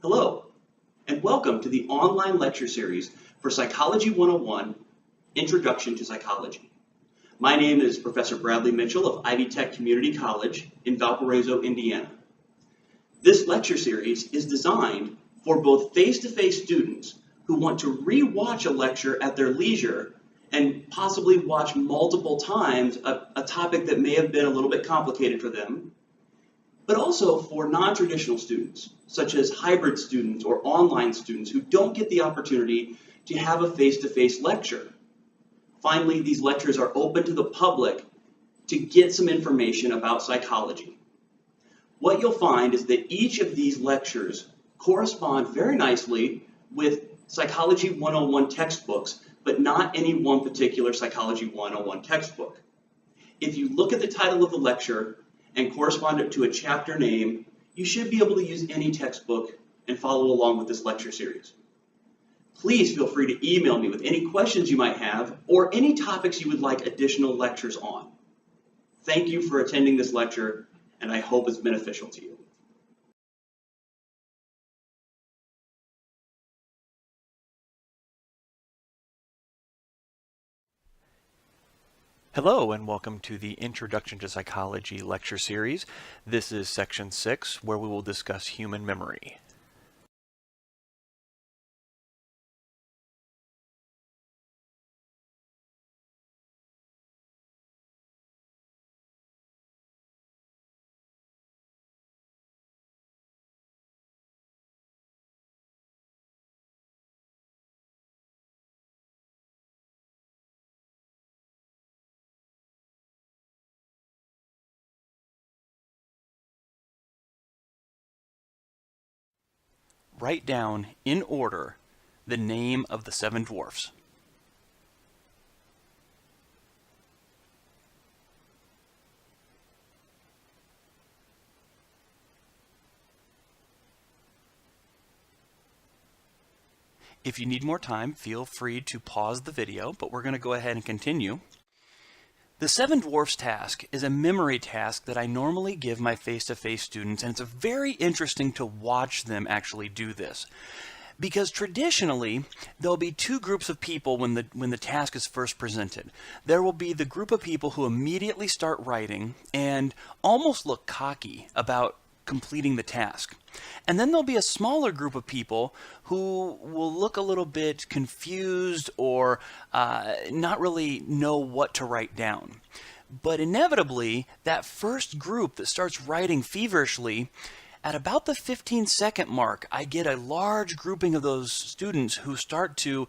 Hello, and welcome to the online lecture series for Psychology 101, Introduction to Psychology. My name is Professor Bradley Mitchell of Ivy Tech Community College in Valparaiso, Indiana. This lecture series is designed for both face-to-face students who want to re-watch a lecture at their leisure and possibly watch multiple times a topic that may have been a little bit complicated for them, but also for non-traditional students, such as hybrid students or online students who don't get the opportunity to have a face-to-face lecture. Finally, these lectures are open to the public to get some information about psychology. What you'll find is that each of these lectures correspond very nicely with Psychology 101 textbooks, but not any one particular Psychology 101 textbook. If you look at the title of the lecture and correspond it to a chapter name, you should be able to use any textbook and follow along with this lecture series. Please feel free to email me with any questions you might have or any topics you would like additional lectures on. Thank you for attending this lecture, and I hope it's beneficial to you. Hello and welcome to the Introduction to Psychology lecture series. This is section 6 where we will discuss human memory. Write down, in order, the name of the 7 dwarfs. If you need more time, feel free to pause the video, but we're going to go ahead and continue. The 7 dwarfs task is a memory task that I normally give my face-to-face students, and it's very interesting to watch them actually do this. Because traditionally, there'll be 2 groups of people when the task is first presented. There will be the group of people who immediately start writing and almost look cocky about completing the task. And then there'll be a smaller group of people who will look a little bit confused or not really know what to write down. But inevitably, that first group that starts writing feverishly, at about the 15-second mark, I get a large grouping of those students who start to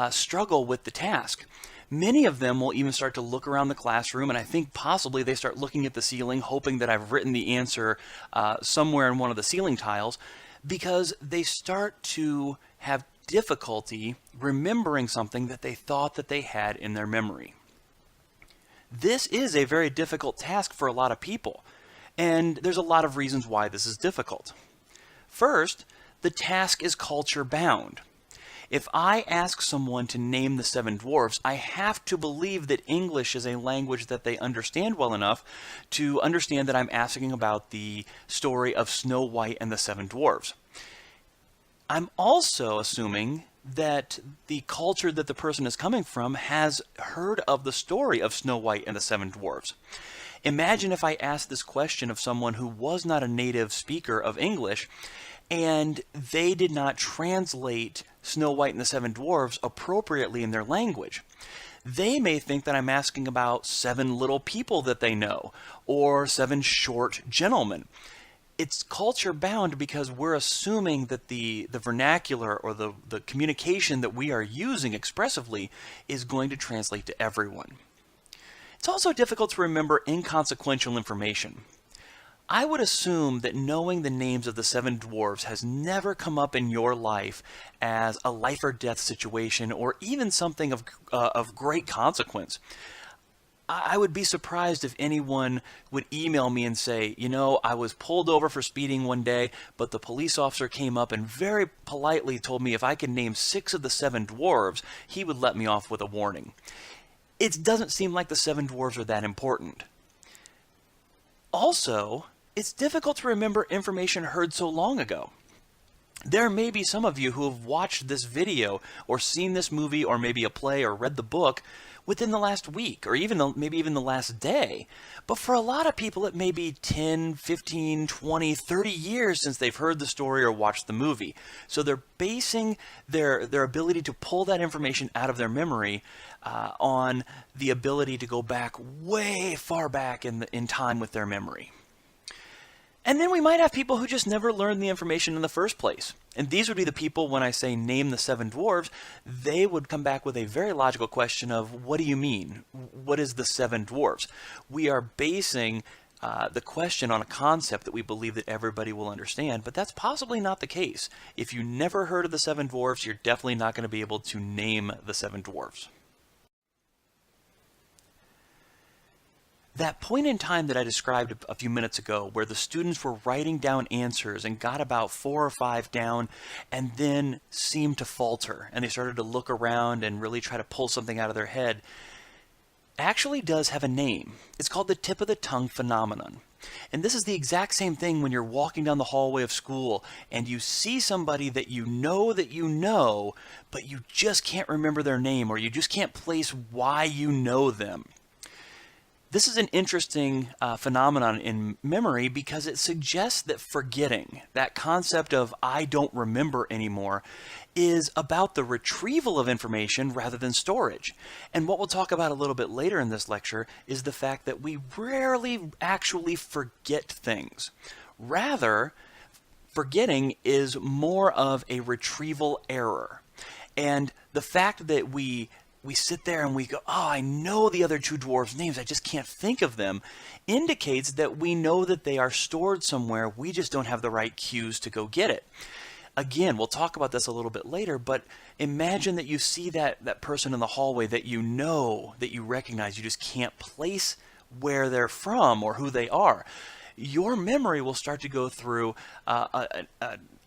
struggle with the task. Many of them will even start to look around the classroom, and I think possibly they start looking at the ceiling, hoping that I've written the answer somewhere in one of the ceiling tiles, because they start to have difficulty remembering something that they thought that they had in their memory. This is a very difficult task for a lot of people, and there's a lot of reasons why this is difficult. First, the task is culture bound. If I ask someone to name the 7 dwarfs, I have to believe that English is a language that they understand well enough to understand that I'm asking about the story of Snow White and the 7 dwarfs. I'm also assuming that the culture that the person is coming from has heard of the story of Snow White and the 7 dwarfs. Imagine if I asked this question of someone who was not a native speaker of English, and they did not translate Snow White and the 7 dwarfs appropriately in their language. They may think that I'm asking about 7 little people that they know, or 7 short gentlemen. It's culture bound because we're assuming that the vernacular or the communication that we are using expressively is going to translate to everyone. It's also difficult to remember inconsequential information. I would assume that knowing the names of the 7 dwarfs has never come up in your life as a life or death situation or even something of great consequence. I would be surprised if anyone would email me and say, you know, I was pulled over for speeding one day, but the police officer came up and very politely told me if I could name 6 of the 7 dwarves, he would let me off with a warning. It doesn't seem like the 7 dwarves are that important. Also, it's difficult to remember information heard so long ago. There may be some of you who have watched this video or seen this movie or maybe a play or read the book within the last week or maybe even the last day. But for a lot of people, it may be 10, 15, 20, 30 years since they've heard the story or watched the movie. So they're basing their ability to pull that information out of their memory on the ability to go back way far back in time with their memory. And then we might have people who just never learned the information in the first place. And these would be the people, when I say name the 7 dwarves, they would come back with a very logical question of, what do you mean? What is the 7 dwarves? We are basing the question on a concept that we believe that everybody will understand, but that's possibly not the case. If you never heard of the 7 dwarves, you're definitely not going to be able to name the 7 dwarves. That point in time that I described a few minutes ago, where the students were writing down answers and got about 4 or 5 down and then seemed to falter, and they started to look around and really try to pull something out of their head, actually does have a name. It's called the tip of the tongue phenomenon. And this is the exact same thing when you're walking down the hallway of school and you see somebody that you know, but you just can't remember their name, or you just can't place why you know them. This is an interesting phenomenon in memory because it suggests that forgetting, that concept of I don't remember anymore, is about the retrieval of information rather than storage. And what we'll talk about a little bit later in this lecture is the fact that we rarely actually forget things. Rather, forgetting is more of a retrieval error. And the fact that we sit there and we go, oh, I know the other 2 dwarves' names, I just can't think of them, indicates that we know that they are stored somewhere, we just don't have the right cues to go get it. Again, we'll talk about this a little bit later, but imagine that you see that person in the hallway that you know, that you recognize, you just can't place where they're from or who they are. Your memory will start to go through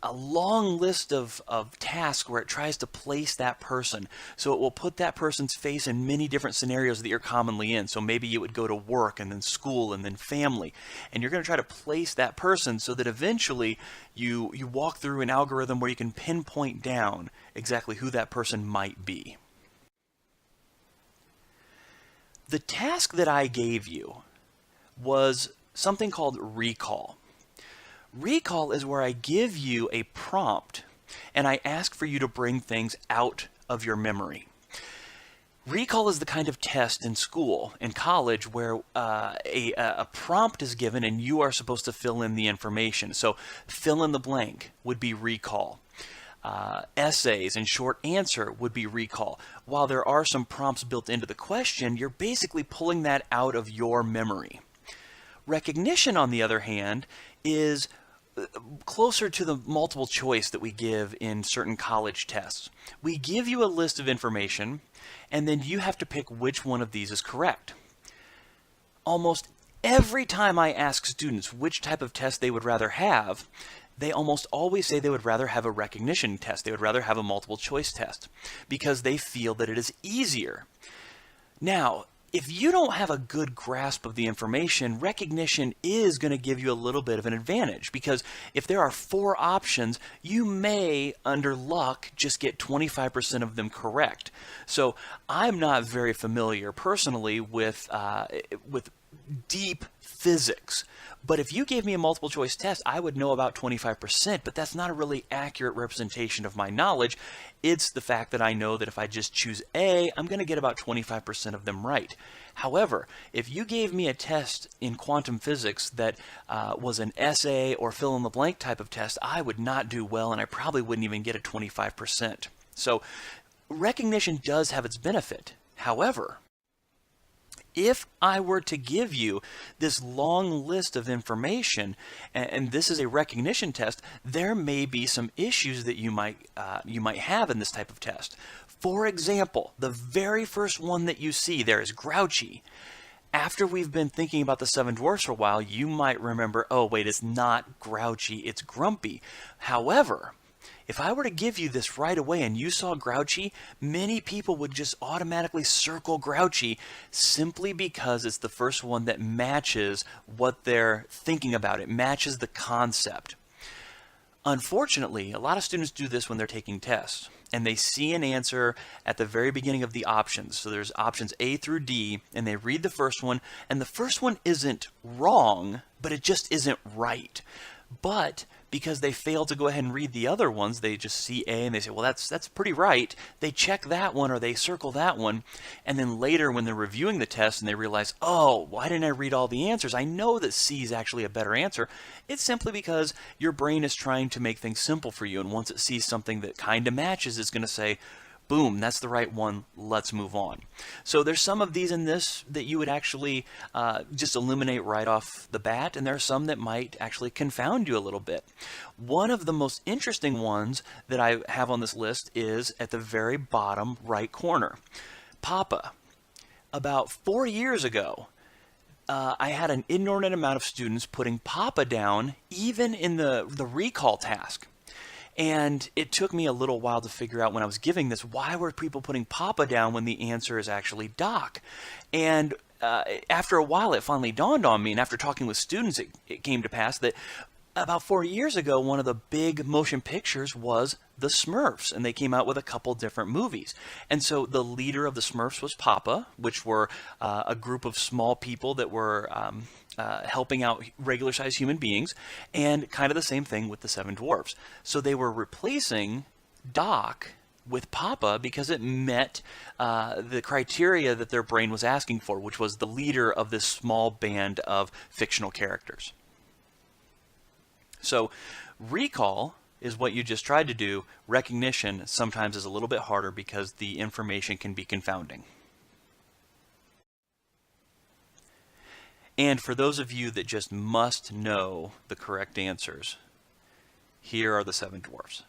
a long list of tasks where it tries to place that person. So it will put that person's face in many different scenarios that you're commonly in. So maybe you would go to work and then school and then family. And you're going to try to place that person so that eventually you walk through an algorithm where you can pinpoint down exactly who that person might be. The task that I gave you was something called recall. Recall is where I give you a prompt and I ask for you to bring things out of your memory. Recall is the kind of test in school, in college, where a prompt is given and you are supposed to fill in the information. So fill in the blank would be recall. Essays and short answer would be recall. While there are some prompts built into the question, you're basically pulling that out of your memory. Recognition, on the other hand, is closer to the multiple choice that we give in certain college tests. We give you a list of information, and then you have to pick which one of these is correct. Almost every time I ask students which type of test they would rather have, they almost always say they would rather have a recognition test. They would rather have a multiple choice test because they feel that it is easier. Now, if you don't have a good grasp of the information, recognition is going to give you a little bit of an advantage, because if there are 4 options, you may, under luck, just get 25% of them correct. So I'm not very familiar personally with deep physics. But if you gave me a multiple choice test, I would know about 25%, but that's not a really accurate representation of my knowledge. It's the fact that I know that if I just choose A, I'm going to get about 25% of them right. However, if you gave me a test in quantum physics that was an essay or fill in the blank type of test, I would not do well, and I probably wouldn't even get a 25%. So recognition does have its benefit. However, if I were to give you this long list of information, and this is a recognition test, there may be some issues that you might have in this type of test. For example, the very first one that you see there is grouchy. After we've been thinking about the 7 dwarfs for a while, you might remember, oh wait, it's not grouchy, it's grumpy. However, if I were to give you this right away and you saw grouchy, many people would just automatically circle grouchy simply because it's the first one that matches what they're thinking about. It matches the concept. Unfortunately, a lot of students do this when they're taking tests, and they see an answer at the very beginning of the options. So there's options A through D, and they read the first one, and the first one isn't wrong, but it just isn't right. But because they fail to go ahead and read the other ones, they just see A and they say, well, that's pretty right. They check that one or they circle that one. And then later when they're reviewing the test and they realize, oh, why didn't I read all the answers? I know that C is actually a better answer. It's simply because your brain is trying to make things simple for you. And once it sees something that kind of matches, it's going to say, boom, that's the right one, let's move on. So there's some of these in this that you would actually just eliminate right off the bat, and there are some that might actually confound you a little bit. One of the most interesting ones that I have on this list is at the very bottom right corner. Papa. About 4 years ago, I had an inordinate amount of students putting Papa down even in the recall task. And it took me a little while to figure out when I was giving this, why were people putting Papa down when the answer is actually Doc? And after a while, it finally dawned on me, and after talking with students, it came to pass that about 4 years ago, one of the big motion pictures was the Smurfs, and they came out with a couple different movies. And so the leader of the Smurfs was Papa, which were a group of small people that were helping out regular-sized human beings, and kind of the same thing with the Seven Dwarfs. So they were replacing Doc with Papa because it met the criteria that their brain was asking for, which was the leader of this small band of fictional characters. So recall is what you just tried to do. Recognition sometimes is a little bit harder because the information can be confounding. And for those of you that just must know the correct answers, here are the Seven Dwarfs.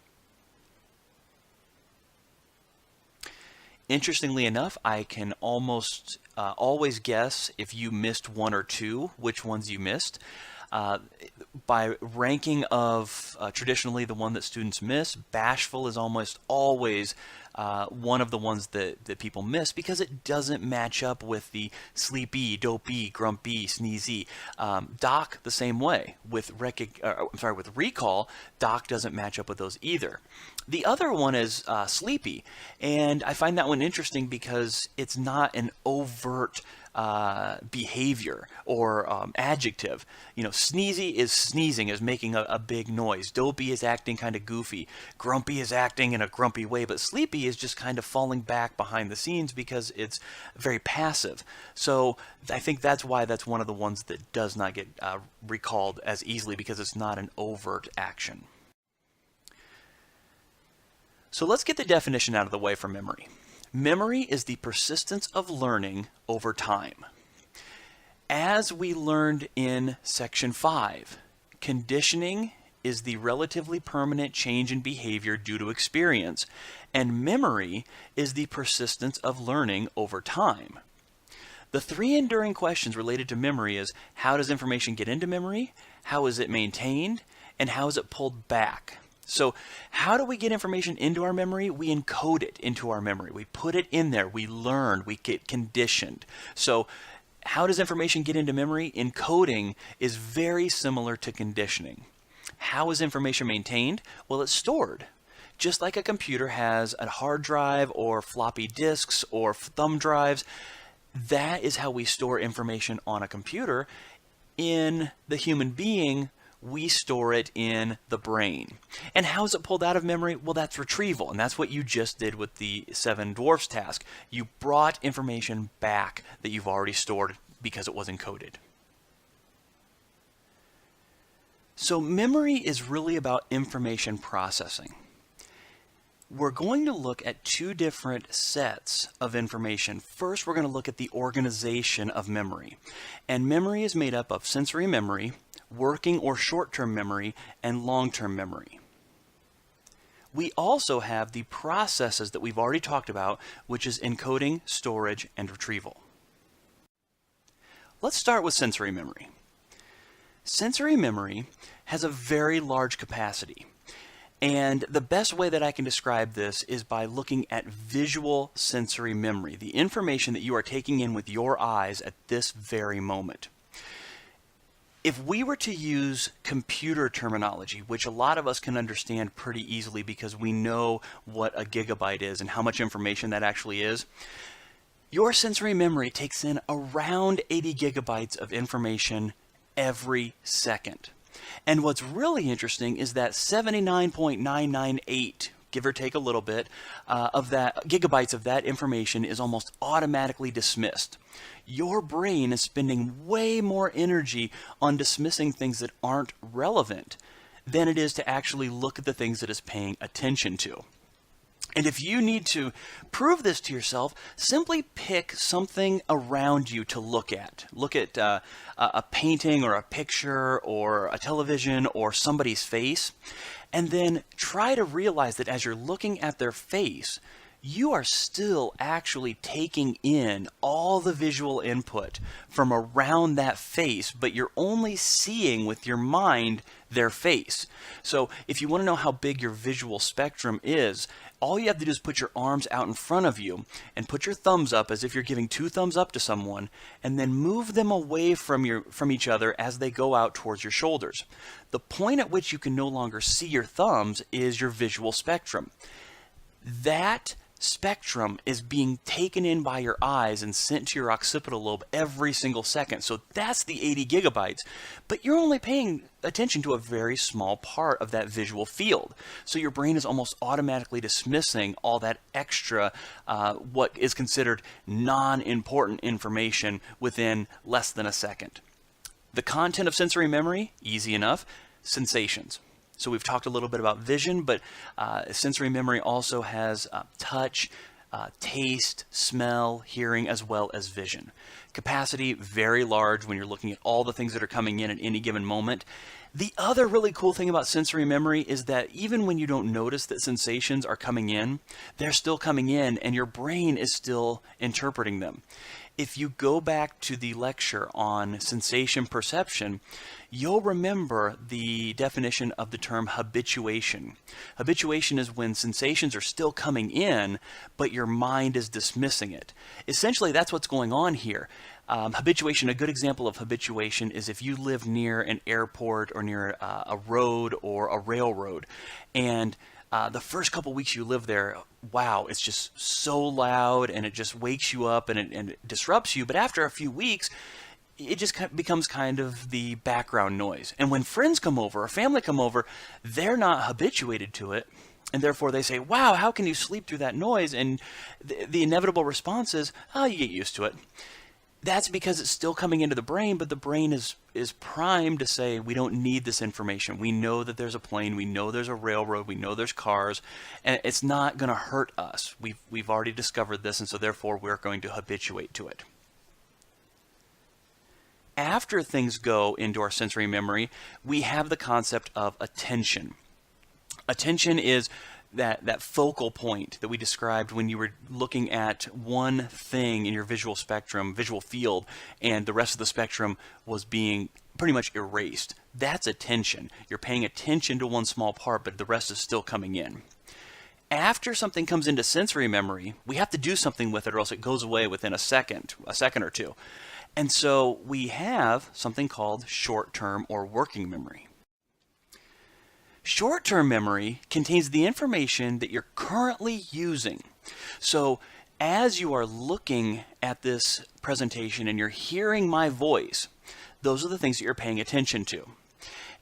Interestingly enough, I can almost always guess if you missed one or two, which ones you missed. By ranking of traditionally the one that students miss, bashful is almost always one of the ones that people miss because it doesn't match up with the sleepy, dopey, grumpy, sneezy. Doc the same way. With recall, Doc doesn't match up with those either. The other one is sleepy, and I find that one interesting because it's not an overt behavior or adjective. You know, sneezy is sneezing, is making a big noise. Dopey is acting kind of goofy. Grumpy is acting in a grumpy way, but sleepy is just kind of falling back behind the scenes because it's very passive. So I think that's why that's one of the ones that does not get recalled as easily, because it's not an overt action. So let's get the definition out of the way for memory. Memory is the persistence of learning over time. As we learned in Section 5, conditioning is the relatively permanent change in behavior due to experience, and memory is the persistence of learning over time. The three enduring questions related to memory is: how does information get into memory, how is it maintained, and how is it pulled back? So how do we get information into our memory? We encode it into our memory. We put it in there. We learn. We get conditioned. So how does information get into memory? Encoding is very similar to conditioning. How is information maintained? Well, it's stored. Just like a computer has a hard drive or floppy disks or thumb drives, that is how we store information on a computer. In the human being, we store it in the brain. And how is it pulled out of memory? Well, that's retrieval, and that's what you just did with the Seven Dwarfs task. You brought information back that you've already stored because it was encoded. So memory is really about information processing. We're going to look at two different sets of information. First, we're going to look at the organization of memory. And memory is made up of sensory memory, working or short-term memory, and long-term memory. We also have the processes that we've already talked about, which is encoding, storage, and retrieval. Let's start with sensory memory. Sensory memory has a very large capacity, and the best way that I can describe this is by looking at visual sensory memory, the information that you are taking in with your eyes at this very moment. If we were to use computer terminology, which a lot of us can understand pretty easily because we know what a gigabyte is and how much information that actually is, your sensory memory takes in around 80 gigabytes of information every second. And what's really interesting is that 79.998, give or take a little bit, of that gigabytes of that information is almost automatically dismissed. Your brain is spending way more energy on dismissing things that aren't relevant than it is to actually look at the things that it's paying attention to. And if you need to prove this to yourself, simply pick something around you to look at. Look at a painting or a picture or a television or somebody's face, and then try to realize that as you're looking at their face, you are still actually taking in all the visual input from around that face, but you're only seeing with your mind their face. So if you want to know how big your visual spectrum is, all you have to do is put your arms out in front of you and put your thumbs up as if you're giving 2 thumbs up to someone, and then move them away from each other as they go out towards your shoulders. The point at which you can no longer see your thumbs is your visual spectrum. That spectrum is being taken in by your eyes and sent to your occipital lobe every single second. So that's the 80 gigabytes, but you're only paying attention to a very small part of that visual field. So your brain is almost automatically dismissing all that extra, what is considered non-important information within less than a second. The content of sensory memory, easy enough, sensations. So we've talked a little bit about vision, but sensory memory also has touch, taste, smell, hearing, as well as vision. Capacity, very large when you're looking at all the things that are coming in at any given moment. The other really cool thing about sensory memory is that even when you don't notice that sensations are coming in, they're still coming in and your brain is still interpreting them. If you go back to the lecture on sensation perception, you'll remember the definition of the term habituation. Habituation is when sensations are still coming in, but your mind is dismissing it. Essentially, that's what's going on here. Habituation, a good example of habituation is if you live near an airport or near a road or a railroad, and the first couple weeks you live there, wow, it's just so loud and it just wakes you up and it disrupts you. But after a few weeks, it just becomes kind of the background noise. And when friends come over or family come over, they're not habituated to it. And therefore they say, wow, how can you sleep through that noise? And the inevitable response is, oh, you get used to it. That's because it's still coming into the brain, but the brain is primed to say, we don't need this information. We know that there's a plane, we know there's a railroad, we know there's cars, and it's not going to hurt us. We've already discovered this, and so therefore we're going to habituate to it. After things go into our sensory memory, we have the concept of attention. Attention is that focal point that we described when you were looking at one thing in your visual spectrum, visual field, and the rest of the spectrum was being pretty much erased. That's attention. You're paying attention to one small part, but the rest is still coming in. After something comes into sensory memory, we have to do something with it or else it goes away within a second or two. And so we have something called short-term or working memory. Short-term memory contains the information that you're currently using. So as you are looking at this presentation and you're hearing my voice, those are the things that you're paying attention to.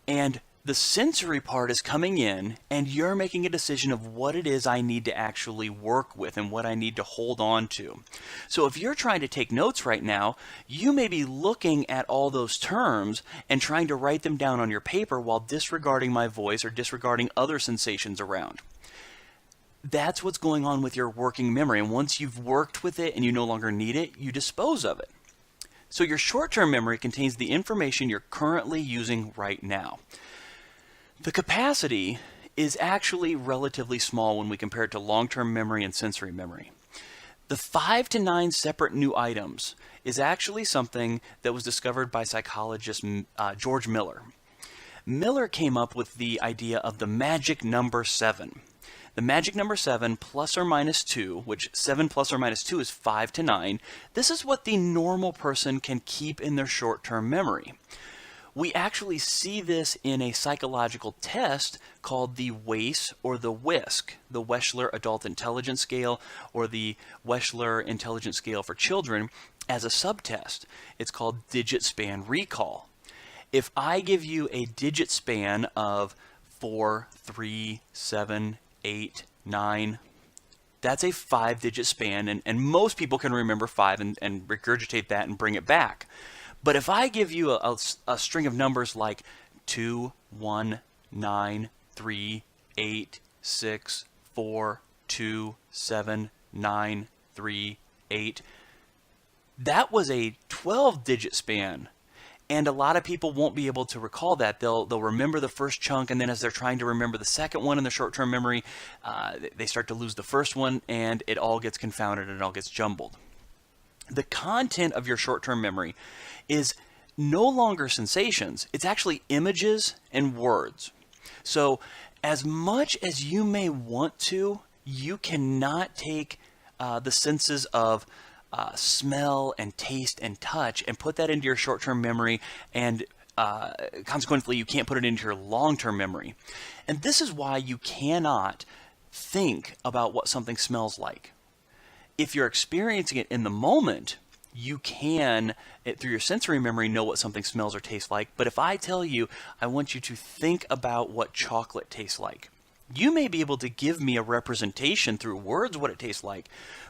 And the sensory part is coming in and you're making a decision of what it is I need to actually work with and what I need to hold on to. So if you're trying to take notes right now, you may be looking at all those terms and trying to write them down on your paper while disregarding my voice or disregarding other sensations around. That's what's going on with your working memory. And once you've worked with it and you no longer need it, you dispose of it. So your short-term memory contains the information you're currently using right now. The capacity is actually relatively small when we compare it to long-term memory and sensory memory. The 5 to 9 separate new items is actually something that was discovered by psychologist George Miller. Miller came up with the idea of the magic number 7. The magic number 7 plus or minus 2, which 7 plus or minus 2 is 5 to 9. This is what the normal person can keep in their short-term memory. We actually see this in a psychological test called the WAIS or the WISC, the Wechsler Adult Intelligence Scale, or the Wechsler Intelligence Scale for Children, as a subtest. It's called digit span recall. If I give you a digit span of 4, 3, 7, 8, 9, that's a 5-digit span, and most people can remember 5 and regurgitate that and bring it back. But if I give you a string of numbers like 2, 1, 9, 3, 8, 6, 4, 2, 7, 9, 3, 8, that was a 12-digit span. And a lot of people won't be able to recall that. They'll remember the first chunk, and then as they're trying to remember the second one in the short-term memory, they start to lose the first one, and it all gets confounded and it all gets jumbled. The content of your short-term memory is no longer sensations. It's actually images and words. So as much as you may want to, you cannot take the senses of smell and taste and touch and put that into your short-term memory, and consequently you can't put it into your long-term memory. And this is why you cannot think about what something smells like. If you're experiencing it in the moment, you can, through your sensory memory, know what something smells or tastes like. But if I tell you, I want you to think about what chocolate tastes like, you may be able to give me a representation through words what it tastes like,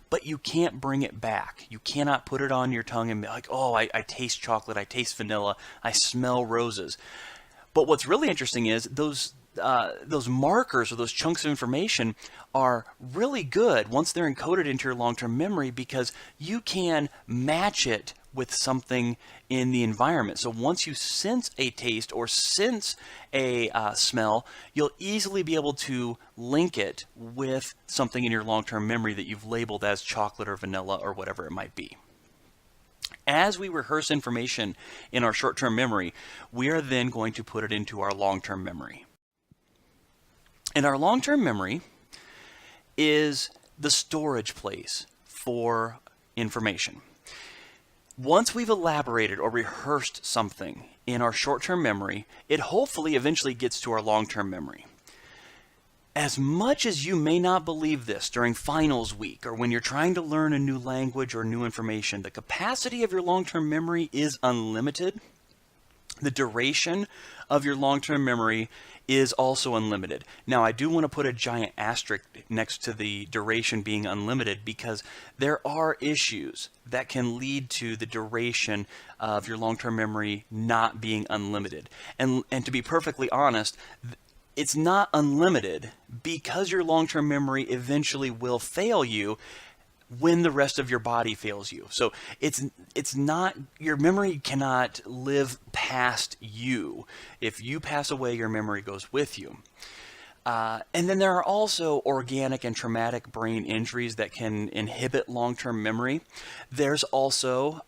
but you can't bring it back. You cannot put it on your tongue and be like, oh, I taste chocolate, I taste vanilla, I smell roses. But what's really interesting is those markers or those chunks of information are really good once they're encoded into your long-term memory, because you can match it with something in the environment. So once you sense a taste or sense a smell, you'll easily be able to link it with something in your long-term memory that you've labeled as chocolate or vanilla or whatever it might be. As we rehearse information in our short-term memory, we are then going to put it into our long-term memory. And our long-term memory is the storage place for information. Once we've elaborated or rehearsed something in our short-term memory, it hopefully eventually gets to our long-term memory. As much as you may not believe this during finals week or when you're trying to learn a new language or new information, the capacity of your long-term memory is unlimited. The duration of your long-term memory is also unlimited. Now, I do want to put a giant asterisk next to the duration being unlimited, because there are issues that can lead to the duration of your long-term memory not being unlimited. And to be perfectly honest, it's not unlimited because your long-term memory eventually will fail you when the rest of your body fails you. So it's not, your memory cannot live past you. If you pass away, your memory goes with you. And then there are also organic and traumatic brain injuries that can inhibit long-term memory. There's also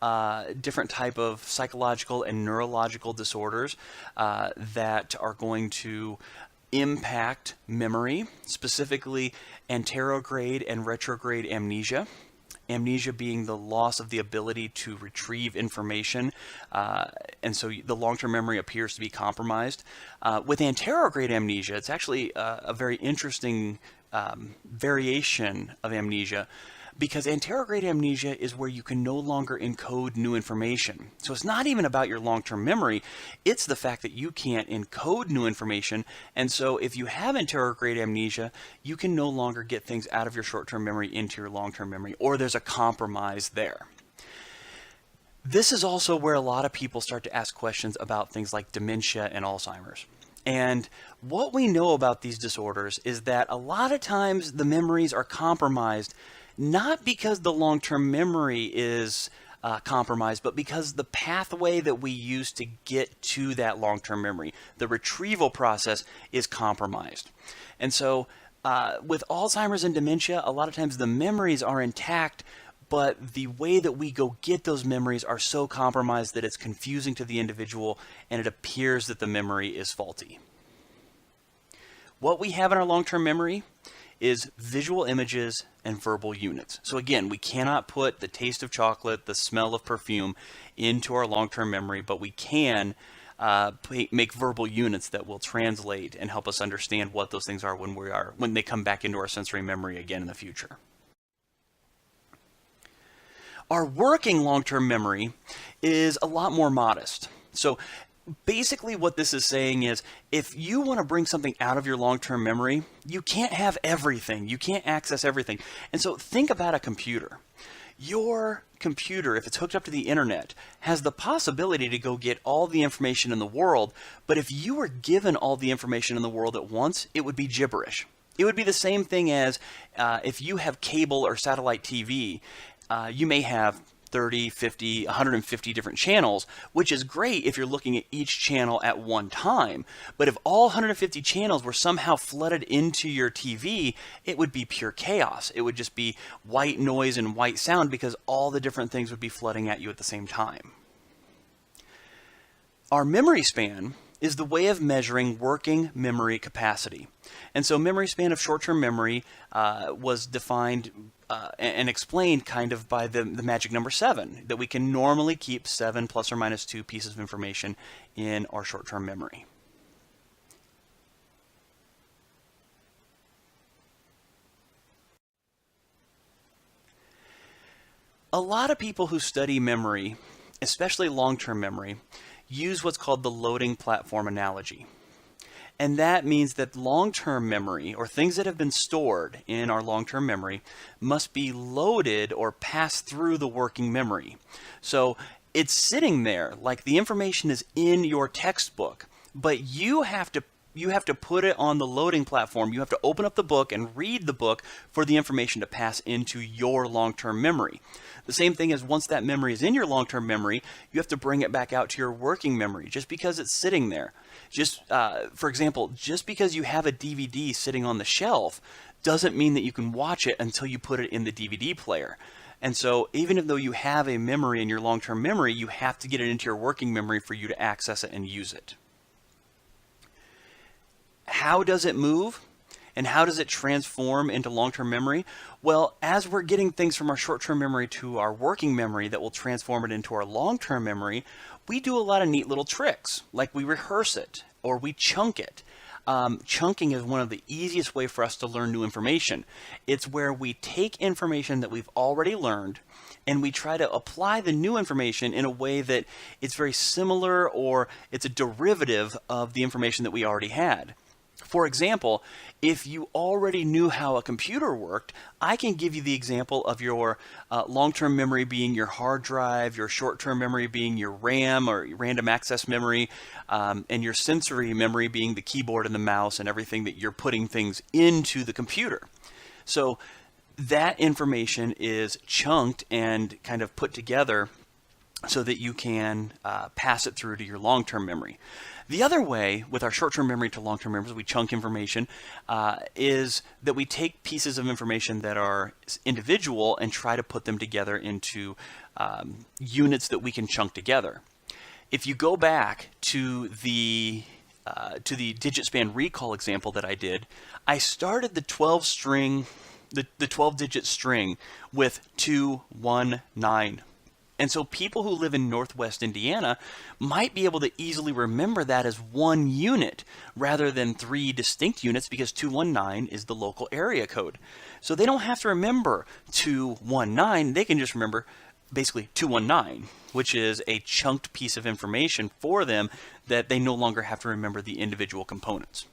different type of psychological and neurological disorders that are going to impact memory, specifically anterograde and retrograde amnesia. Amnesia being the loss of the ability to retrieve information, and so the long-term memory appears to be compromised. With anterograde amnesia, it's actually a very interesting variation of amnesia, because anterograde amnesia is where you can no longer encode new information. So it's not even about your long-term memory, it's the fact that you can't encode new information, and so if you have anterograde amnesia, you can no longer get things out of your short-term memory into your long-term memory, or there's a compromise there. This is also where a lot of people start to ask questions about things like dementia and Alzheimer's. And what we know about these disorders is that a lot of times the memories are compromised not because the long-term memory is compromised, but because the pathway that we use to get to that long-term memory, the retrieval process, is compromised. And so with Alzheimer's and dementia, a lot of times the memories are intact, but the way that we go get those memories are so compromised that it's confusing to the individual, and it appears that the memory is faulty. What we have in our long-term memory is visual images and verbal units. So again, we cannot put the taste of chocolate, the smell of perfume into our long-term memory, but we can make verbal units that will translate and help us understand what those things are when they come back into our sensory memory again in the future. Our working long-term memory is a lot more modest. So basically what this is saying is, if you want to bring something out of your long-term memory, you can't have everything. You can't access everything. And so think about a computer. Your computer, if it's hooked up to the internet, has the possibility to go get all the information in the world, but if you were given all the information in the world at once, it would be gibberish. It would be the same thing as if you have cable or satellite TV, you may have 30, 50, 150 different channels, which is great if you're looking at each channel at one time. But if all 150 channels were somehow flooded into your TV, it would be pure chaos. It would just be white noise and white sound because all the different things would be flooding at you at the same time. Our memory span is the way of measuring working memory capacity. And so memory span of short-term memory was defined and explained kind of by the magic number 7, that we can normally keep 7 plus or minus 2 pieces of information in our short-term memory. A lot of people who study memory, especially long-term memory, use what's called the loading platform analogy. And that means that long-term memory, or things that have been stored in our long-term memory, must be loaded or passed through the working memory. So it's sitting there, like the information is in your textbook, but you have to put it on the loading platform. You have to open up the book and read the book for the information to pass into your long-term memory. The same thing as once that memory is in your long-term memory, you have to bring it back out to your working memory just because it's sitting there. Just, for example, just because you have a DVD sitting on the shelf doesn't mean that you can watch it until you put it in the DVD player. And so even though you have a memory in your long-term memory, you have to get it into your working memory for you to access it and use it. How does it move? And how does it transform into long-term memory? Well, as we're getting things from our short-term memory to our working memory that will transform it into our long-term memory, we do a lot of neat little tricks, like we rehearse it or we chunk it. Chunking is one of the easiest ways for us to learn new information. It's where we take information that we've already learned and we try to apply the new information in a way that it's very similar or it's a derivative of the information that we already had. For example, if you already knew how a computer worked, I can give you the example of your long-term memory being your hard drive, your short-term memory being your RAM or random access memory, and your sensory memory being the keyboard and the mouse and everything that you're putting things into the computer. So that information is chunked and kind of put together so that you can pass it through to your long-term memory. The other way with our short-term memory to long-term memory, we chunk information, is that we take pieces of information that are individual and try to put them together into units that we can chunk together. If you go back to the digit span recall example that I did, I started the 12-digit string with 219. And so people who live in Northwest Indiana might be able to easily remember that as one unit rather than 3 distinct units because 219 is the local area code. So they don't have to remember 219, they can just remember basically 219, which is a chunked piece of information for them that they no longer have to remember the individual components.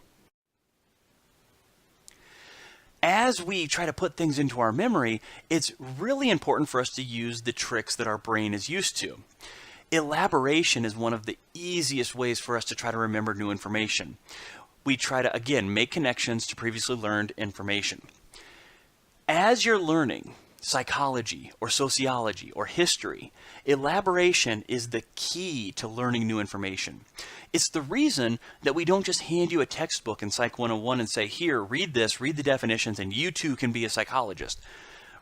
As we try to put things into our memory, it's really important for us to use the tricks that our brain is used to. Elaboration is one of the easiest ways for us to try to remember new information. We try to, again, make connections to previously learned information. As you're learning psychology or sociology or history, elaboration is the key to learning new information. It's the reason that we don't just hand you a textbook in Psych 101 and say, here, read this, read the definitions, and you too can be a psychologist.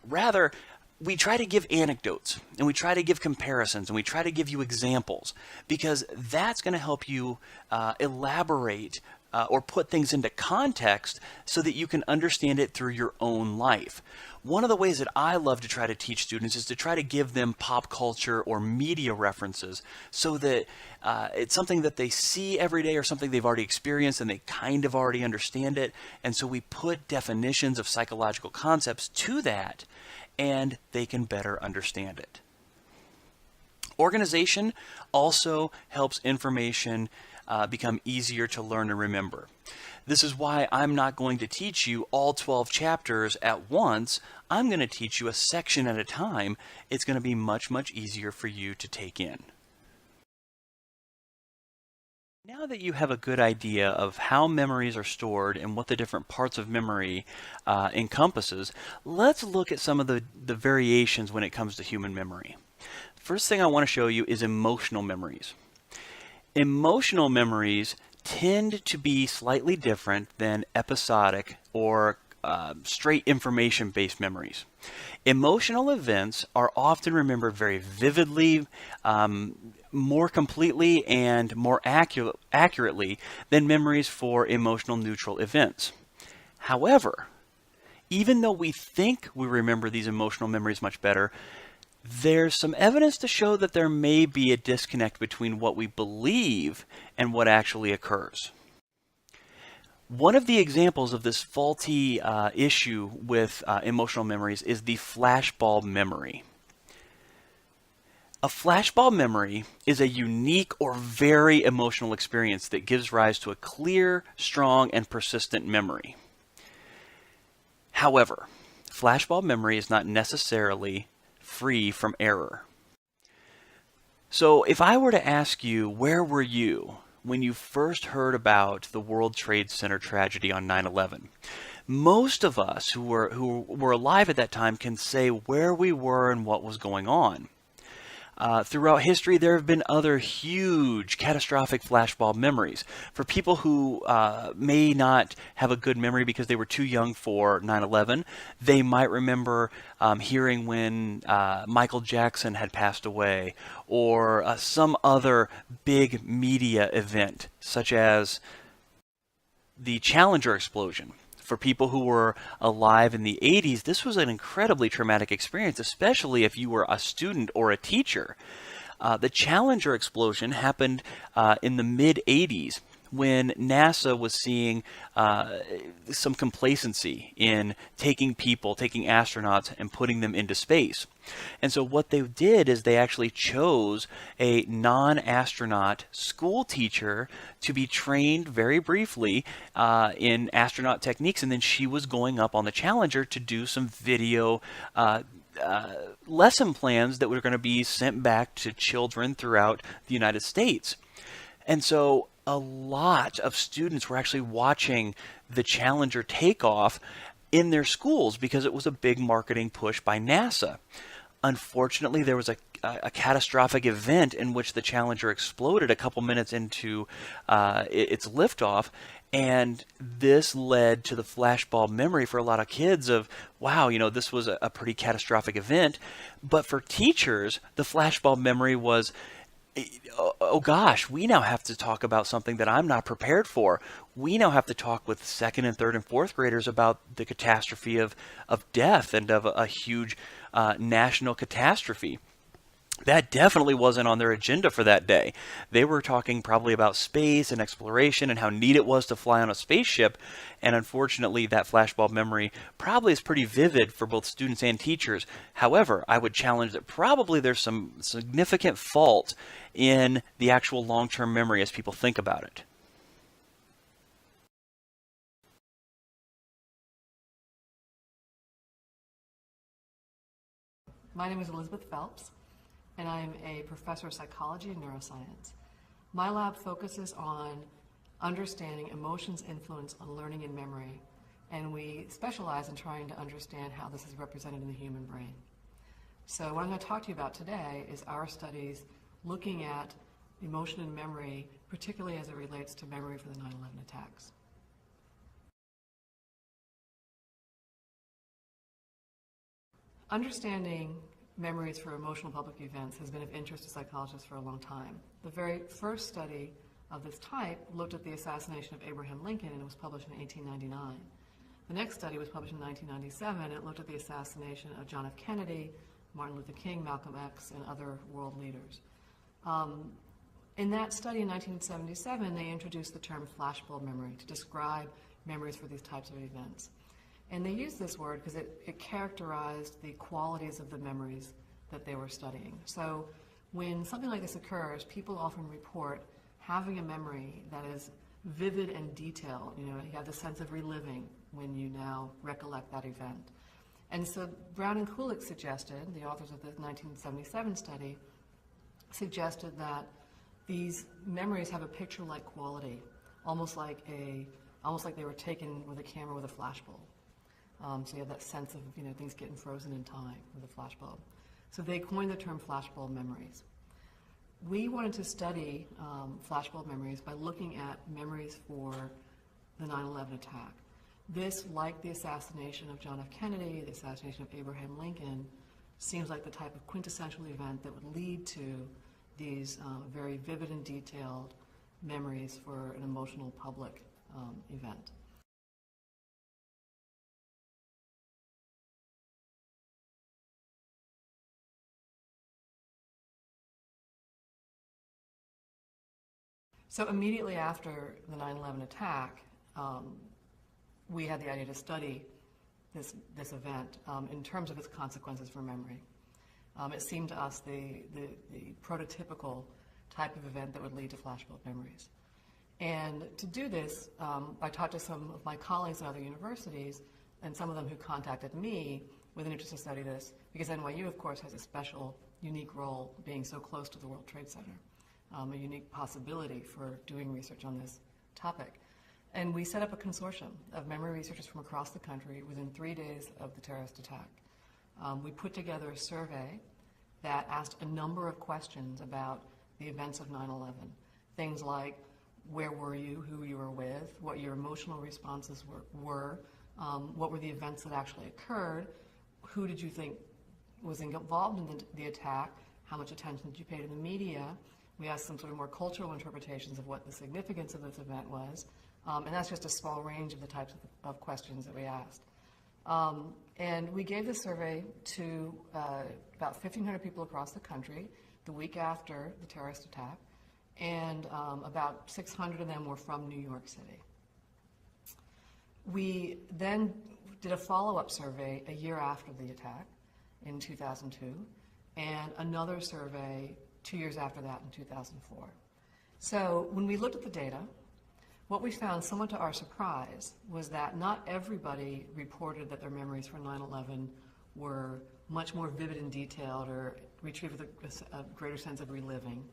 Rather, we try to give anecdotes, and we try to give comparisons, and we try to give you examples, because that's going to help you elaborate or put things into context so that you can understand it through your own life. One of the ways that I love to try to teach students is to try to give them pop culture or media references so that it's something that they see every day or something they've already experienced and they kind of already understand it. And so we put definitions of psychological concepts to that and they can better understand it. Organization also helps information become easier to learn and remember. This is why I'm not going to teach you all 12 chapters at once. I'm going to teach you a section at a time. It's going to be much, much easier for you to take in. Now that you have a good idea of how memories are stored and what the different parts of memory encompasses, let's look at some of the variations when it comes to human memory. First thing I want to show you is emotional memories. Emotional memories tend to be slightly different than episodic or straight information-based memories. Emotional events are often remembered very vividly, more completely, and more accurately than memories for emotional neutral events. However, even though we think we remember these emotional memories much better, there's some evidence to show that there may be a disconnect between what we believe and what actually occurs. One of the examples of this faulty issue with emotional memories is the flashbulb memory. A flashbulb memory is a unique or very emotional experience that gives rise to a clear, strong, and persistent memory. However, flashbulb memory is not necessarily free from error. So if I were to ask you, where were you when you first heard about the World Trade Center tragedy on 9/11? Most of us who were alive at that time can say where we were and what was going on. Throughout history, there have been other huge catastrophic flashbulb memories. For people who may not have a good memory because they were too young for 9/11, they might remember hearing when Michael Jackson had passed away, or some other big media event, such as the Challenger explosion. For people who were alive in the 80s, this was an incredibly traumatic experience, especially if you were a student or a teacher. The Challenger explosion happened in the mid-80s when NASA was seeing some complacency in taking astronauts, and putting them into space. And so what they did is they actually chose a non-astronaut school teacher to be trained very briefly in astronaut techniques, and then she was going up on the Challenger to do some video lesson plans that were going to be sent back to children throughout the United States. And so a lot of students were actually watching the Challenger take off in their schools because it was a big marketing push by NASA. Unfortunately, there was a catastrophic event in which the Challenger exploded a couple minutes into its liftoff, and this led to the flashbulb memory for a lot of kids of, wow, this was a pretty catastrophic event. But for teachers, the flashbulb memory was, oh gosh, we now have to talk about something that I'm not prepared for. We now have to talk with second and third and fourth graders about the catastrophe of death and of a huge national catastrophe. That definitely wasn't on their agenda for that day. They were talking probably about space and exploration and how neat it was to fly on a spaceship. And unfortunately, that flashbulb memory probably is pretty vivid for both students and teachers. However, I would challenge that probably there's some significant fault in the actual long-term memory as people think about it. My name is Elizabeth Phelps, and I'm a professor of psychology and neuroscience. My lab focuses on understanding emotions' influence on learning and memory, and we specialize in trying to understand how this is represented in the human brain. So what I'm going to talk to you about today is our studies looking at emotion and memory, particularly as it relates to memory for the 9/11 attacks. Understanding memories for emotional public events has been of interest to psychologists for a long time. The very first study of this type looked at the assassination of Abraham Lincoln, and it was published in 1899. The next study was published in 1997. It looked at the assassination of John F. Kennedy, Martin Luther King, Malcolm X, and other world leaders. In that study in 1977, they introduced the term flashbulb memory to describe memories for these types of events. And they used this word because it characterized the qualities of the memories that they were studying. So when something like this occurs, people often report having a memory that is vivid and detailed. You have the sense of reliving when you now recollect that event. And so Brown and Kulik suggested, the authors of the 1977 study, suggested that these memories have a picture-like quality, almost like they were taken with a camera with a flashbulb. So you have that sense of things getting frozen in time with a flashbulb. So they coined the term flashbulb memories. We wanted to study flashbulb memories by looking at memories for the 9/11 attack. This, like the assassination of John F. Kennedy, the assassination of Abraham Lincoln, seems like the type of quintessential event that would lead to these very vivid and detailed memories for an emotional public event. So immediately after the 9/11 attack, we had the idea to study this event in terms of its consequences for memory. It seemed to us the prototypical type of event that would lead to flashbulb memories. And to do this, I talked to some of my colleagues at other universities, and some of them who contacted me with an interest to study this, because NYU, of course, has a special, unique role being so close to the World Trade Center, a unique possibility for doing research on this topic. And we set up a consortium of memory researchers from across the country within 3 days of the terrorist attack. We put together a survey that asked a number of questions about the events of 9/11. Things like, where were you, who you were with, what your emotional responses were, what were the events that actually occurred, who did you think was involved in the attack, how much attention did you pay to the media. We asked some sort of more cultural interpretations of what the significance of this event was, and that's just a small range of the types of questions that we asked. And we gave this survey to about 1,500 people across the country the week after the terrorist attack, and about 600 of them were from New York City. We then did a follow-up survey a year after the attack in 2002, and another survey 2 years after that in 2004. So when we looked at the data, what we found, somewhat to our surprise, was that not everybody reported that their memories for 9/11 were much more vivid and detailed or retrieved with a greater sense of reliving.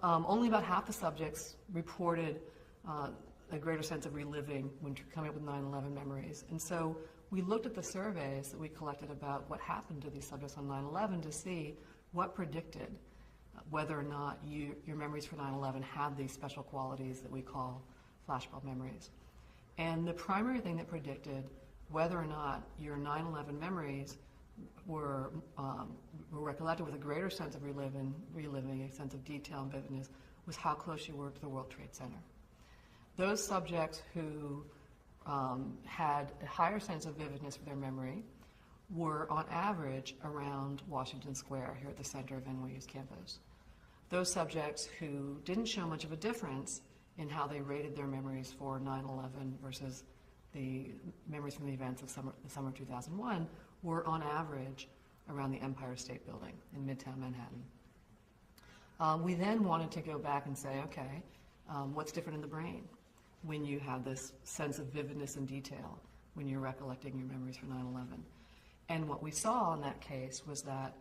Only about half the subjects reported a greater sense of reliving when coming up with 9/11 memories. And so we looked at the surveys that we collected about what happened to these subjects on 9/11 to see what predicted whether or not your memories for 9/11 had these special qualities that we call flashbulb memories. And the primary thing that predicted whether or not your 9/11 memories were recollected with a greater sense of reliving, a sense of detail and vividness, was how close you were to the World Trade Center. Those subjects who had a higher sense of vividness for their memory were on average around Washington Square, here at the center of NYU's campus. Those subjects who didn't show much of a difference in how they rated their memories for 9/11 versus the memories from the events of the summer of 2001 were on average around the Empire State Building in Midtown Manhattan. We then wanted to go back and say, okay, what's different in the brain when you have this sense of vividness and detail when you're recollecting your memories for 9/11? And what we saw in that case was that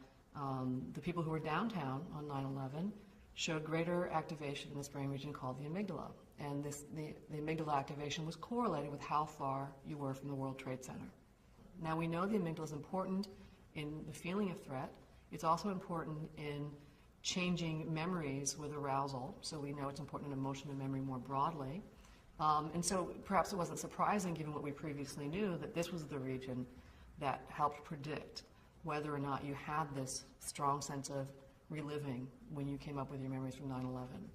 the people who were downtown on 9/11 showed greater activation in this brain region called the amygdala. And the amygdala activation was correlated with how far you were from the World Trade Center. Now we know the amygdala is important in the feeling of threat. It's also important in changing memories with arousal. So we know it's important in emotion and memory more broadly. And so perhaps it wasn't surprising, given what we previously knew, that this was the region that helped predict whether or not you had this strong sense of reliving when you came up with your memories from 9/11.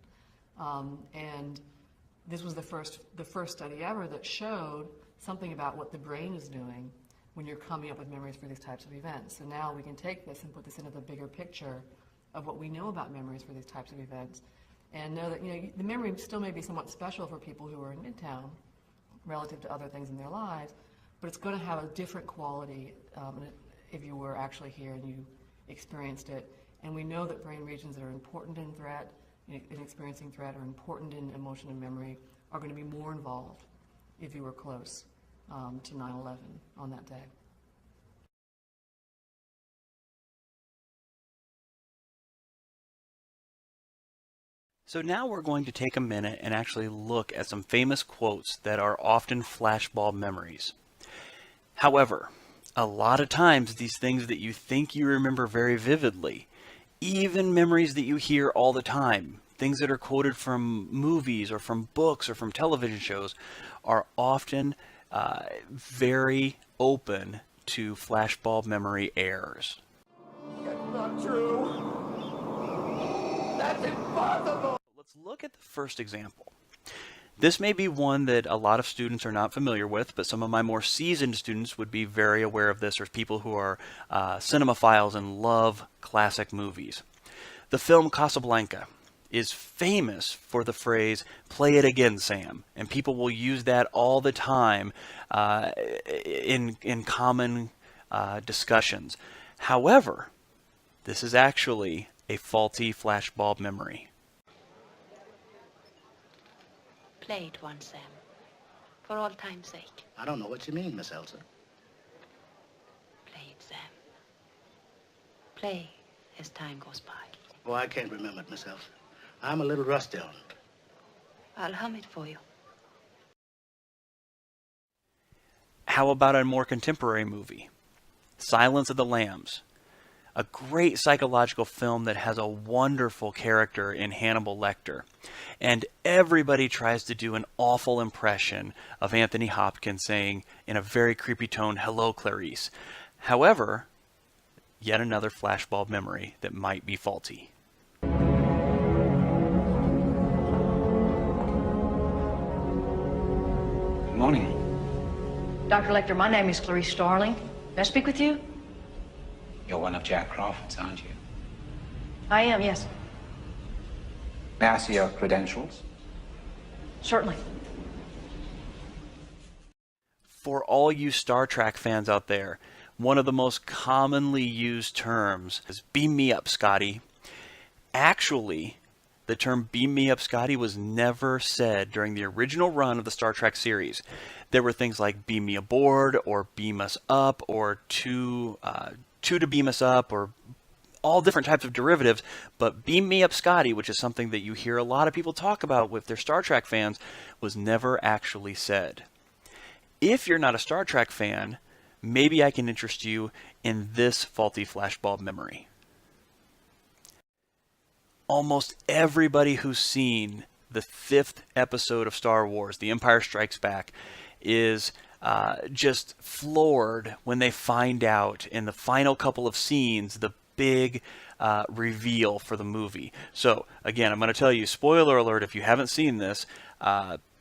And this was the first study ever that showed something about what the brain is doing when you're coming up with memories for these types of events. So now we can take this and put this into the bigger picture of what we know about memories for these types of events, and know that, you know, the memory still may be somewhat special for people who are in Midtown relative to other things in their lives, but it's going to have a different quality if you were actually here and you experienced it. And we know that brain regions that are important in threat, in experiencing threat, or important in emotion and memory, are going to be more involved if you were close to 9/11 on that day. So now we're going to take a minute and actually look at some famous quotes that are often flashbulb memories. However, a lot of times these things that you think you remember very vividly, even memories that you hear all the time, things that are quoted from movies or from books or from television shows, are often very open to flashbulb memory errors. That's not true. That's impossible. Let's look at the first example. This may be one that a lot of students are not familiar with, but some of my more seasoned students would be very aware of this, or people who are cinemaphiles and love classic movies. The film Casablanca is famous for the phrase, "Play it again, Sam," and people will use that all the time in common discussions. However, this is actually a faulty flashbulb memory. Play it once, Sam. For all time's sake. I don't know what you mean, Miss Elsa. Play it, Sam. Play as time goes by. Oh, I can't remember it, Miss Elsa. I'm a little rusty on it. I'll hum it for you. How about a more contemporary movie? Silence of the Lambs. A great psychological film that has a wonderful character in Hannibal Lecter. And everybody tries to do an awful impression of Anthony Hopkins saying in a very creepy tone, "Hello, Clarice." However, yet another flashbulb memory that might be faulty. Good morning. Dr. Lecter, my name is Clarice Starling. May I speak with you? You're one of Jack Crawford's, aren't you? I am, yes. May I see your credentials? Certainly. For all you Star Trek fans out there, one of the most commonly used terms is "beam me up, Scotty." Actually, the term "beam me up, Scotty" was never said during the original run of the Star Trek series. There were things like "beam me aboard," or "beam us up," or two to beam us up, or all different types of derivatives, but "beam me up, Scotty," which is something that you hear a lot of people talk about with their Star Trek fans, was never actually said. If you're not a Star Trek fan, maybe I can interest you in this faulty flashbulb memory. Almost everybody who's seen the 5th episode of Star Wars, The Empire Strikes Back, is just floored when they find out in the final couple of scenes the big reveal for the movie. So again, I'm going to tell you, spoiler alert, if you haven't seen this,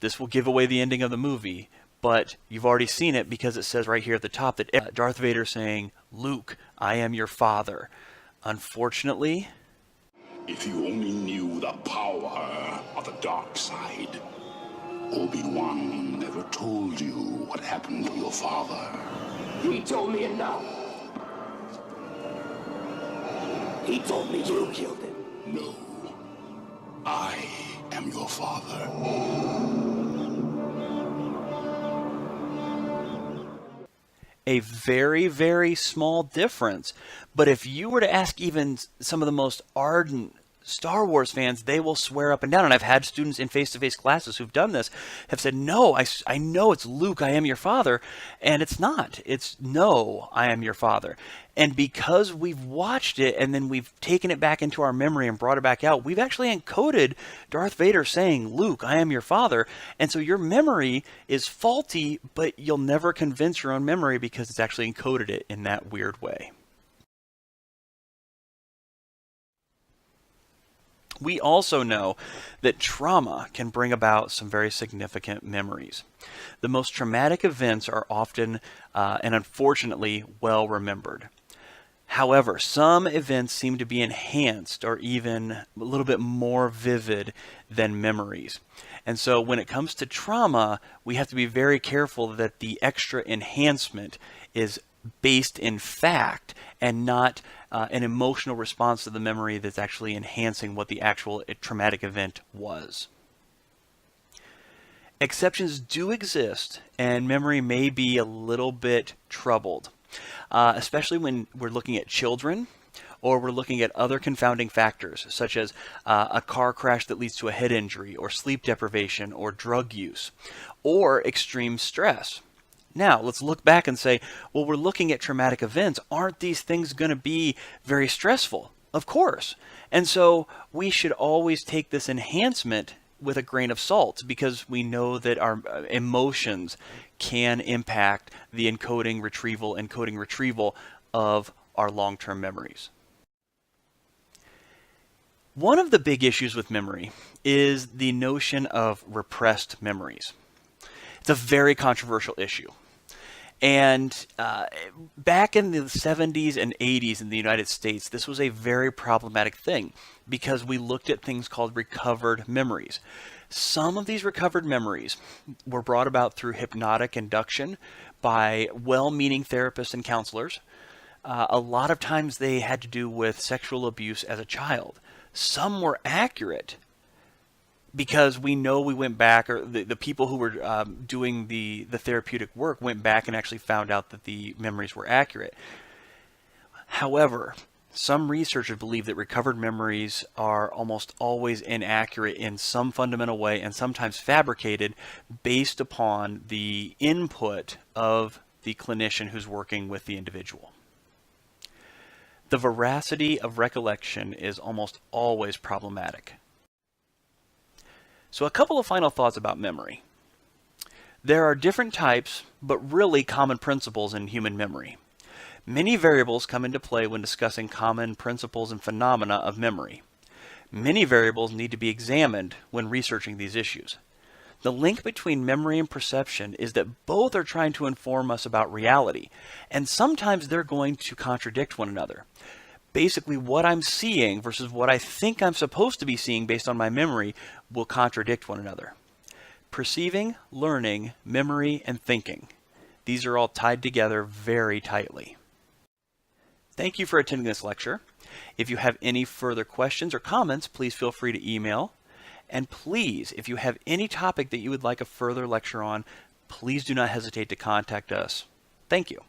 this will give away the ending of the movie, but you've already seen it because it says right here at the top that Darth Vader saying, "Luke, I am your father." Unfortunately, if you only knew the power of the dark side, Obi-Wan never told you what happened to your father. He told me enough. He told me you killed him. No. I am your father. a very, very small difference. But if you were to ask even some of the most ardent Star Wars fans, they will swear up and down. And I've had students in face-to-face classes who've done this, have said, no, I know it's Luke, I am your father. And it's not. It's no, I am your father. And because we've watched it and then we've taken it back into our memory and brought it back out, we've actually encoded Darth Vader saying, Luke, I am your father. And so your memory is faulty, but you'll never convince your own memory because it's actually encoded it in that weird way. We also know that trauma can bring about some very significant memories. The most traumatic events are often and unfortunately well remembered. However, some events seem to be enhanced or even a little bit more vivid than memories. And so when it comes to trauma, we have to be very careful that the extra enhancement is based in fact and not an emotional response to the memory that's actually enhancing what the actual traumatic event was. Exceptions do exist, and memory may be a little bit troubled, especially when we're looking at children or we're looking at other confounding factors, such as a car crash that leads to a head injury, or sleep deprivation, or drug use, or extreme stress. Now, let's look back and say, well, we're looking at traumatic events. Aren't these things going to be very stressful? Of course. And so we should always take this enhancement with a grain of salt, because we know that our emotions can impact the encoding retrieval of our long-term memories. One of the big issues with memory is the notion of repressed memories. It's a very controversial issue. And back in the 70s and 80s in the United States, this was a very problematic thing because we looked at things called recovered memories. Some of these recovered memories were brought about through hypnotic induction by well-meaning therapists and counselors. A lot of times they had to do with sexual abuse as a child. Some were accurate because we know we went back, or the people who were doing the therapeutic work went back and actually found out that the memories were accurate. However, some researchers believe that recovered memories are almost always inaccurate in some fundamental way, and sometimes fabricated based upon the input of the clinician who's working with the individual. The veracity of recollection is almost always problematic. So a couple of final thoughts about memory. There are different types, but really common principles in human memory. Many variables come into play when discussing common principles and phenomena of memory. Many variables need to be examined when researching these issues. The link between memory and perception is that both are trying to inform us about reality, and sometimes they're going to contradict one another. Basically, what I'm seeing versus what I think I'm supposed to be seeing based on my memory will contradict one another. Perceiving, learning, memory, and thinking. These are all tied together very tightly. Thank you for attending this lecture. If you have any further questions or comments, please feel free to email. And please, if you have any topic that you would like a further lecture on, please do not hesitate to contact us. Thank you.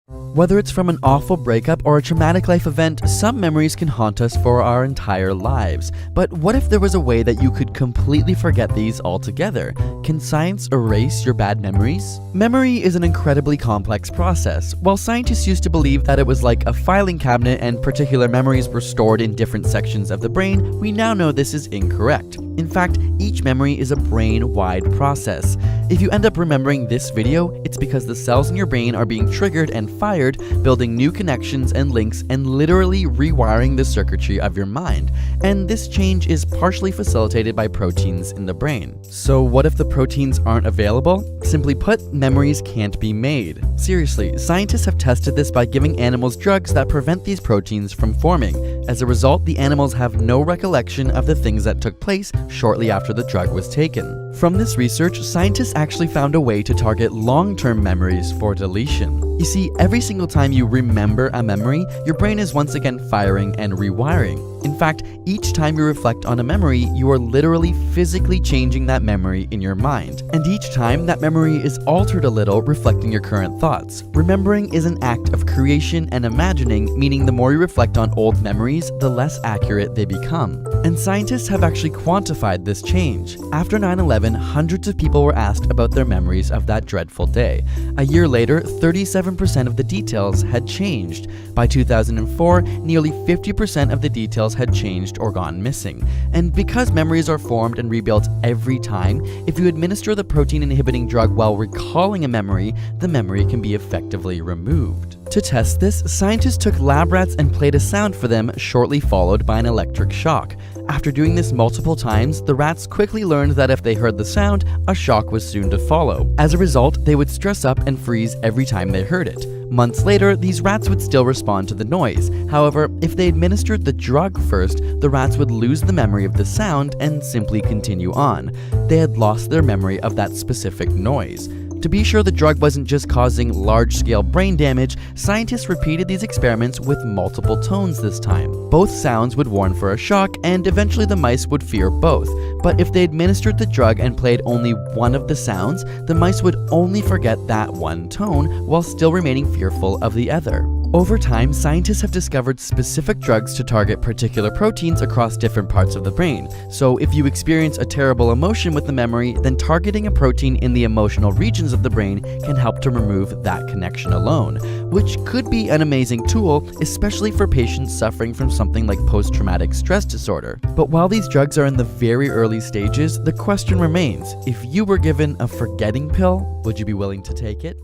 Whether it's from an awful breakup or a traumatic life event, some memories can haunt us for our entire lives. But what if there was a way that you could completely forget these altogether? Can science erase your bad memories? Memory is an incredibly complex process. While scientists used to believe that it was like a filing cabinet and particular memories were stored in different sections of the brain, we now know this is incorrect. In fact, each memory is a brain-wide process. If you end up remembering this video, it's because the cells in your brain are being triggered and fired, building new connections and links and literally rewiring the circuitry of your mind. And this change is partially facilitated by proteins in the brain. So what if the proteins aren't available? Simply put, memories can't be made. Seriously, scientists have tested this by giving animals drugs that prevent these proteins from forming. As a result, the animals have no recollection of the things that took place shortly after the drug was taken. From this research, scientists actually found a way to target long-term memories for deletion. You see, every single time you remember a memory, your brain is once again firing and rewiring. In fact, each time you reflect on a memory, you are literally physically changing that memory in your mind. And each time, that memory is altered a little, reflecting your current thoughts. Remembering is an act of creation and imagining, meaning the more you reflect on old memories, the less accurate they become. And scientists have actually quantified this change. After 9/11, hundreds of people were asked about their memories of that dreadful day. A year later, 37% 97% of the details had changed. By 2004, nearly 50% of the details had changed or gone missing. And because memories are formed and rebuilt every time, if you administer the protein-inhibiting drug while recalling a memory, the memory can be effectively removed. To test this, scientists took lab rats and played a sound for them, shortly followed by an electric shock. After doing this multiple times, the rats quickly learned that if they heard the sound, a shock was soon to follow. As a result, they would stress up and freeze every time they heard it. Months later, these rats would still respond to the noise. However, if they administered the drug first, the rats would lose the memory of the sound and simply continue on. They had lost their memory of that specific noise. To be sure the drug wasn't just causing large-scale brain damage, scientists repeated these experiments with multiple tones this time. Both sounds would warn for a shock, and eventually the mice would fear both. But if they administered the drug and played only one of the sounds, the mice would only forget that one tone while still remaining fearful of the other. Over time, scientists have discovered specific drugs to target particular proteins across different parts of the brain. So if you experience a terrible emotion with the memory, then targeting a protein in the emotional regions of the brain can help to remove that connection alone, which could be an amazing tool, especially for patients suffering from something like post-traumatic stress disorder. But while these drugs are in the very early stages, the question remains, if you were given a forgetting pill, would you be willing to take it?